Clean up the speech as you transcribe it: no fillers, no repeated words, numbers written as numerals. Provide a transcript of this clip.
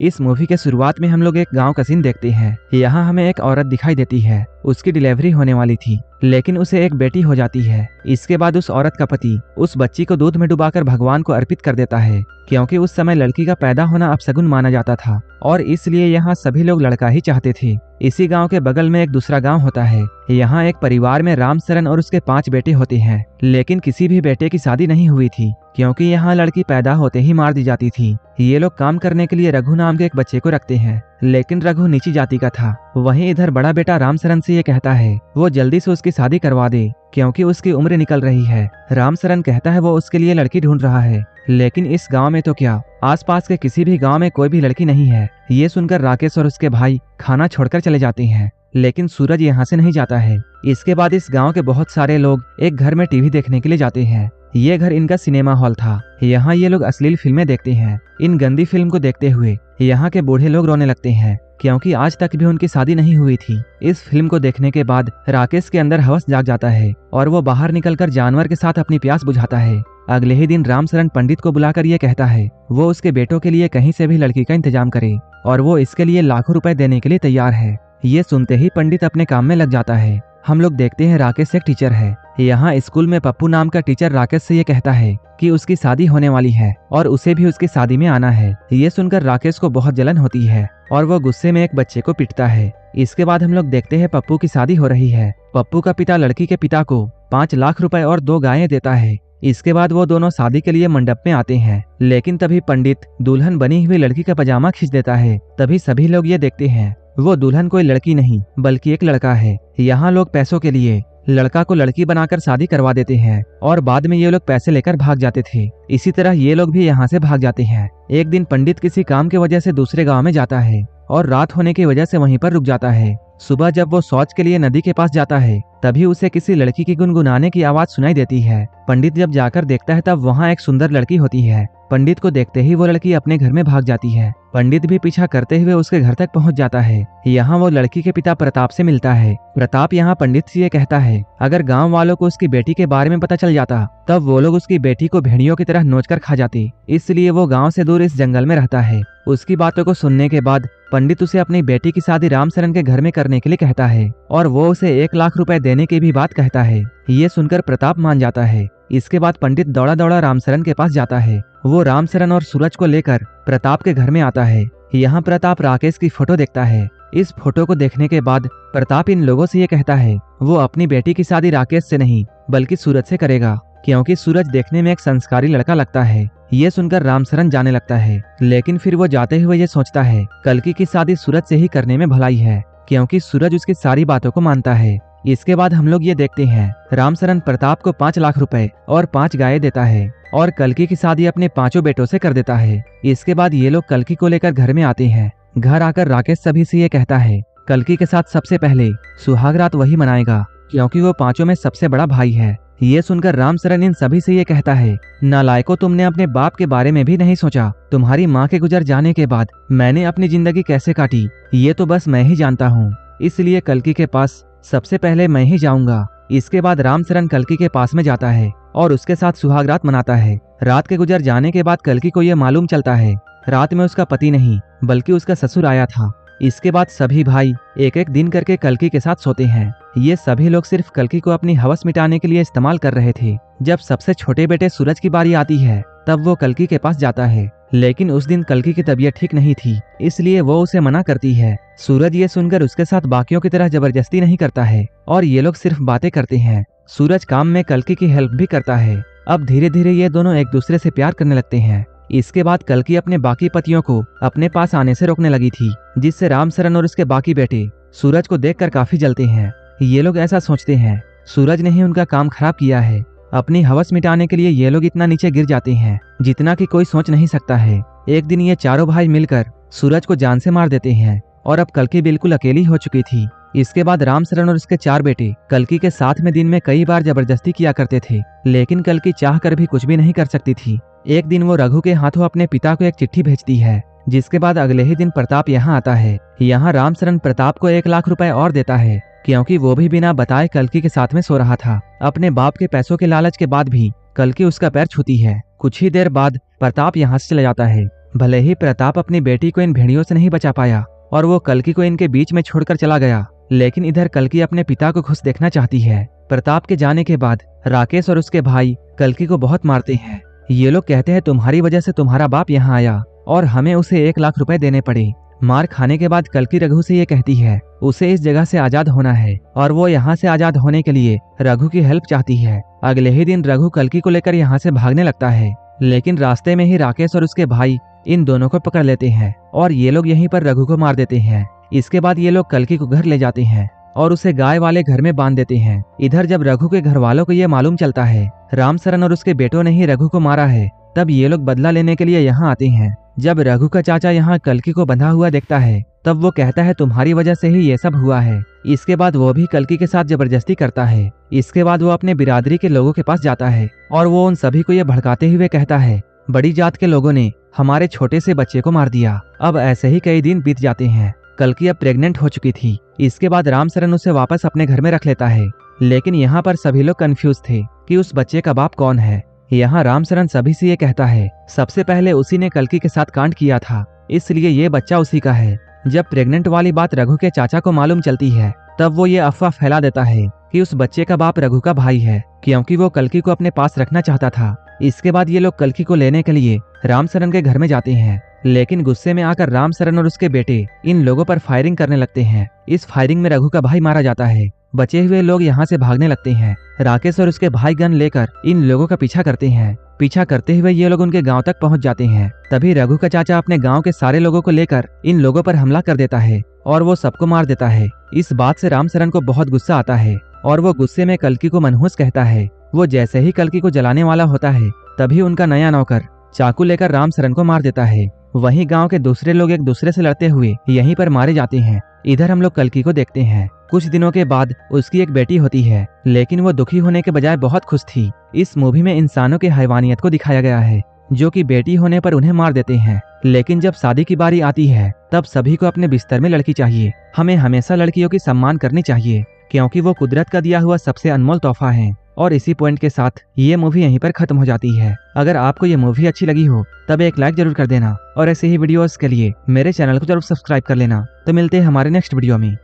इस मूवी के शुरुआत में हम लोग एक गांव का सीन देखते हैं। यहाँ हमें एक औरत दिखाई देती है। उसकी डिलीवरी होने वाली थी, लेकिन उसे एक बेटी हो जाती है। इसके बाद उस औरत का पति उस बच्ची को दूध में डुबाकर भगवान को अर्पित कर देता है, क्योंकि उस समय लड़की का पैदा होना अपशगुन माना जाता था और इसलिए यहाँ सभी लोग लड़का ही चाहते थे। इसी गांव के बगल में एक दूसरा गांव होता है। यहाँ एक परिवार में रामशरण और उसके 5 बेटे होते हैं, लेकिन किसी भी बेटे की शादी नहीं हुई थी, क्योंकि यहाँ लड़की पैदा होते ही मार दी जाती थी। ये लोग काम करने के लिए रघु नाम के एक बच्चे को रखते हैं, लेकिन रघु नीची जाति का था। वहीं इधर बड़ा बेटा रामशरण से ये कहता है वो जल्दी से उसकी शादी करवा दे, क्योंकि उसकी उम्र निकल रही है। रामशरण कहता है वो उसके लिए लड़की ढूंढ रहा है, लेकिन इस गांव में तो क्या, आसपास के किसी भी गांव में कोई भी लड़की नहीं है। ये सुनकर राकेश और उसके भाई खाना छोड़कर चले जाते हैं, लेकिन सूरज यहाँ से नहीं जाता है। इसके बाद इस गांव के बहुत सारे लोग एक घर में टीवी देखने के लिए जाते हैं। ये घर इनका सिनेमा हॉल था। यहाँ ये लोग अश्लील फिल्में देखते हैं। इन गंदी फिल्म को देखते हुए यहाँ के बूढ़े लोग रोने लगते हैं, क्योंकि आज तक भी उनकी शादी नहीं हुई थी। इस फिल्म को देखने के बाद राकेश के अंदर हवस जाग जाता है और वो बाहर निकलकर जानवर के साथ अपनी प्यास बुझाता है। अगले ही दिन रामशरण पंडित को बुलाकर ये कहता है वो उसके बेटों के लिए कहीं से भी लड़की का इंतजाम करे और वो इसके लिए लाखों रुपए देने के लिए तैयार है। ये सुनते ही पंडित अपने काम में लग जाता है। हम लोग देखते हैं राकेश एक टीचर है। यहाँ स्कूल में पप्पू नाम का टीचर राकेश से ये कहता है कि उसकी शादी होने वाली है और उसे भी उसकी शादी में आना है। ये सुनकर राकेश को बहुत जलन होती है और वो गुस्से में एक बच्चे को पीटता है। इसके बाद हम लोग देखते हैं पप्पू की शादी हो रही है। पप्पू का पिता लड़की के पिता को 5 लाख रुपए और 2 गायें देता है। इसके बाद वो दोनों शादी के लिए मंडप में आते हैं, लेकिन तभी पंडित दुल्हन बनी हुई लड़की का पजामा खींच देता है। तभी सभी लोग ये देखते हैं वो दुल्हन कोई लड़की नहीं बल्कि एक लड़का है। यहाँ लोग पैसों के लिए लड़का को लड़की बनाकर शादी करवा देते हैं और बाद में ये लोग पैसे लेकर भाग जाते थे। इसी तरह ये लोग भी यहाँ से भाग जाते हैं। एक दिन पंडित किसी काम की वजह से दूसरे गांव में जाता है और रात होने की वजह से वहीं पर रुक जाता है। सुबह जब वो शौच के लिए नदी के पास जाता है, तभी उसे किसी लड़की की गुनगुनाने की आवाज सुनाई देती है। पंडित जब जाकर देखता है तब वहाँ एक सुंदर लड़की होती है। पंडित को देखते ही वो लड़की अपने घर में भाग जाती है। पंडित भी पीछा करते हुए उसके घर तक पहुंच जाता है। यहाँ वो लड़की के पिता प्रताप से मिलता है। प्रताप यहाँ पंडित से ये कहता है अगर गांव वालों को उसकी बेटी के बारे में पता चल जाता तब वो लोग उसकी बेटी को भेड़ियों की तरह नोचकर खा जाते, इसलिए वो गांव से दूर इस जंगल में रहता है। उसकी बातों को सुनने के बाद पंडित उसे अपनी बेटी की शादी रामशरण के घर में करने के लिए कहता है और वो उसे 1 लाख रुपए देने की भी बात कहता है। ये सुनकर प्रताप मान जाता है। इसके बाद पंडित दौड़ा दौड़ा रामशरण के पास जाता है। वो रामशरण और सूरज को लेकर प्रताप के घर में आता है। यहाँ प्रताप राकेश की फोटो देखता है। इस फोटो को देखने के बाद प्रताप इन लोगों से ये कहता है वो अपनी बेटी की शादी राकेश से नहीं बल्कि सूरज से करेगा, क्योंकि सूरज देखने में एक संस्कारी लड़का लगता है। ये सुनकर रामशरण जाने लगता है, लेकिन फिर वो जाते हुए ये सोचता है कल्कि की शादी सूरज से ही करने में भलाई है, क्योंकि सूरज उसकी सारी बातों को मानता है। इसके बाद हम लोग ये देखते हैं रामशरण प्रताप को 5 लाख रुपए और 5 गायें देता है और कल्कि की शादी अपने 5 बेटों से कर देता है। इसके बाद ये लोग कल्कि को लेकर घर में आते हैं। घर आकर राकेश सभी से ये कहता है कल्कि के साथ सबसे पहले सुहाग रात वही मनाएगा, क्योंकि वो 5 में सबसे बड़ा भाई है। ये सुनकर रामशरण इन सभी से ये कहता है नालायकों, तुमने अपने बाप के बारे में भी नहीं सोचा। तुम्हारी माँ के गुजर जाने के बाद मैंने अपनी जिंदगी कैसे काटी ये तो बस मैं ही जानता हूँ, इसलिए कल्कि के पास सबसे पहले मैं ही जाऊंगा। इसके बाद रामशरण कल्कि के पास में जाता है और उसके साथ सुहाग रात मनाता है। रात के गुजर जाने के बाद कल्कि को यह मालूम चलता है रात में उसका पति नहीं बल्कि उसका ससुर आया था। इसके बाद सभी भाई एक एक दिन करके कल्कि के साथ सोते हैं। ये सभी लोग सिर्फ कल्कि को अपनी हवस मिटाने के लिए इस्तेमाल कर रहे थे। जब सबसे छोटे बेटे सूरज की बारी आती है तब वो कल्कि के पास जाता है, लेकिन उस दिन कल्कि की तबीयत ठीक नहीं थी, इसलिए वो उसे मना करती है। सूरज ये सुनकर उसके साथ बाकियों की तरह जबरदस्ती नहीं करता है और ये लोग सिर्फ बातें करते हैं। सूरज काम में कल्कि की हेल्प भी करता है। अब धीरे धीरे ये दोनों एक दूसरे से प्यार करने लगते हैं। इसके बाद कल्कि अपने बाकी पतियों को अपने पास आने से रोकने लगी थी, जिससे रामशरण और उसके बाकी बेटे सूरज को देखकर काफी जलते हैं। ये लोग ऐसा सोचते हैं सूरज ने ही उनका काम खराब किया है। अपनी हवस मिटाने के लिए ये लोग इतना नीचे गिर जाते हैं जितना कि कोई सोच नहीं सकता है। एक दिन ये चारों भाई मिलकर सूरज को जान से मार देते हैं और अब कल्कि बिल्कुल अकेली हो चुकी थी। इसके बाद रामशरण और उसके 4 बेटे कल्कि के साथ में दिन में कई बार जबरदस्ती किया करते थे, लेकिन कल्कि चाह कर भी कुछ भी नहीं कर सकती थी। एक दिन वो रघु के हाथों अपने पिता को एक चिट्ठी भेजती है, जिसके बाद अगले ही दिन प्रताप यहाँ आता है। यहाँ रामशरण प्रताप को 1 लाख रुपए और देता है, क्योंकि वो भी बिना बताए कल्कि के साथ में सो रहा था। अपने बाप के पैसों के लालच के बाद भी कल्कि उसका पैर छूती है। कुछ ही देर बाद प्रताप यहाँ से चला जाता है। भले ही प्रताप अपनी बेटी को इन भेड़ियों से नहीं बचा पाया और वो कल्कि को इनके बीच में छोड़कर चला गया, लेकिन इधर कल्कि अपने पिता को खुश देखना चाहती है। प्रताप के जाने के बाद राकेश और उसके भाई कल्कि को बहुत मारते हैं। ये लोग कहते हैं तुम्हारी वजह से तुम्हारा बाप यहाँ आया और हमें उसे 1 लाख रुपए देने पड़े। मार खाने के बाद कल्कि रघु से ये कहती है उसे इस जगह से आजाद होना है और वो यहाँ से आजाद होने के लिए रघु की हेल्प चाहती है। अगले ही दिन रघु कल्कि को लेकर यहाँ से भागने लगता है, लेकिन रास्ते में ही राकेश और उसके भाई इन दोनों को पकड़ लेते हैं और ये लोग यहीं पर रघु को मार देते हैं। इसके बाद ये लोग कल्कि को घर ले जाते हैं और उसे गाय वाले घर में बांध देते हैं। इधर जब रघु के घर वालों को ये मालूम चलता है रामसरन और उसके बेटों ने ही रघु को मारा है, तब ये लोग बदला लेने के लिए यहाँ आते हैं। जब रघु का चाचा यहाँ कल्कि को बंधा हुआ देखता है तब वो कहता है तुम्हारी वजह से ही ये सब हुआ है। इसके बाद वो भी कल्कि के साथ जबरदस्ती करता है। इसके बाद वो अपने बिरादरी के लोगों के पास जाता है और वो उन सभी को ये भड़काते हुए कहता है बड़ी जात के लोगों ने हमारे छोटे से बच्चे को मार दिया। अब ऐसे ही कई दिन बीत जाते हैं। कल्कि अब प्रेग्नेंट हो चुकी थी। इसके बाद रामसरन उसे वापस अपने घर में रख लेता है, लेकिन यहाँ पर सभी लोग कंफ्यूज थे कि उस बच्चे का बाप कौन है। यहाँ रामसरन सभी से ये कहता है सबसे पहले उसी ने कल्कि के साथ कांड किया था, इसलिए ये बच्चा उसी का है। जब प्रेग्नेंट वाली बात रघु के चाचा को मालूम चलती है तब वो ये अफवाह फैला देता है कि उस बच्चे का बाप रघु का भाई है, क्योंकि वो कल्कि को अपने पास रखना चाहता था। इसके बाद ये लोग कल्कि को लेने के लिए रामसरन के घर में जाते हैं, लेकिन गुस्से में आकर रामसरन और उसके बेटे इन लोगों पर फायरिंग करने लगते हैं। इस फायरिंग में रघु का भाई मारा जाता है। बचे हुए लोग यहाँ से भागने लगते हैं। राकेश और उसके भाई गन लेकर इन लोगों का पीछा करते हैं। पीछा करते हुए ये लोग उनके गांव तक पहुंच जाते हैं। तभी रघु का चाचा अपने गांव के सारे लोगों को लेकर इन लोगों पर हमला कर देता है और वो सबको मार देता है। इस बात से रामसरन को बहुत गुस्सा आता है और वो गुस्से में कल्कि को मनहूस कहता है। वो जैसे ही कल्कि को जलाने वाला होता है तभी उनका नया नौकर चाकू लेकर रामसरन को मार देता है। वहीं गांव के दूसरे लोग एक दूसरे से लड़ते हुए यहीं पर मारे जाते हैं। इधर हम लोग कल्कि को देखते हैं। कुछ दिनों के बाद उसकी एक बेटी होती है, लेकिन वो दुखी होने के बजाय बहुत खुश थी। इस मूवी में इंसानों की हैवानियत को दिखाया गया है, जो कि बेटी होने पर उन्हें मार देते हैं, लेकिन जब शादी की बारी आती है तब सभी को अपने बिस्तर में लड़की चाहिए। हमें हमेशा लड़कियों की सम्मान करनी चाहिए, क्योंकि वो कुदरत का दिया हुआ सबसे अनमोल तोहफा है। और इसी पॉइंट के साथ ये मूवी यहीं पर खत्म हो जाती है। अगर आपको ये मूवी अच्छी लगी हो तब एक लाइक जरूर कर देना और ऐसे ही वीडियोस के लिए मेरे चैनल को जरूर सब्सक्राइब कर लेना। तो मिलते हैं हमारे नेक्स्ट वीडियो में।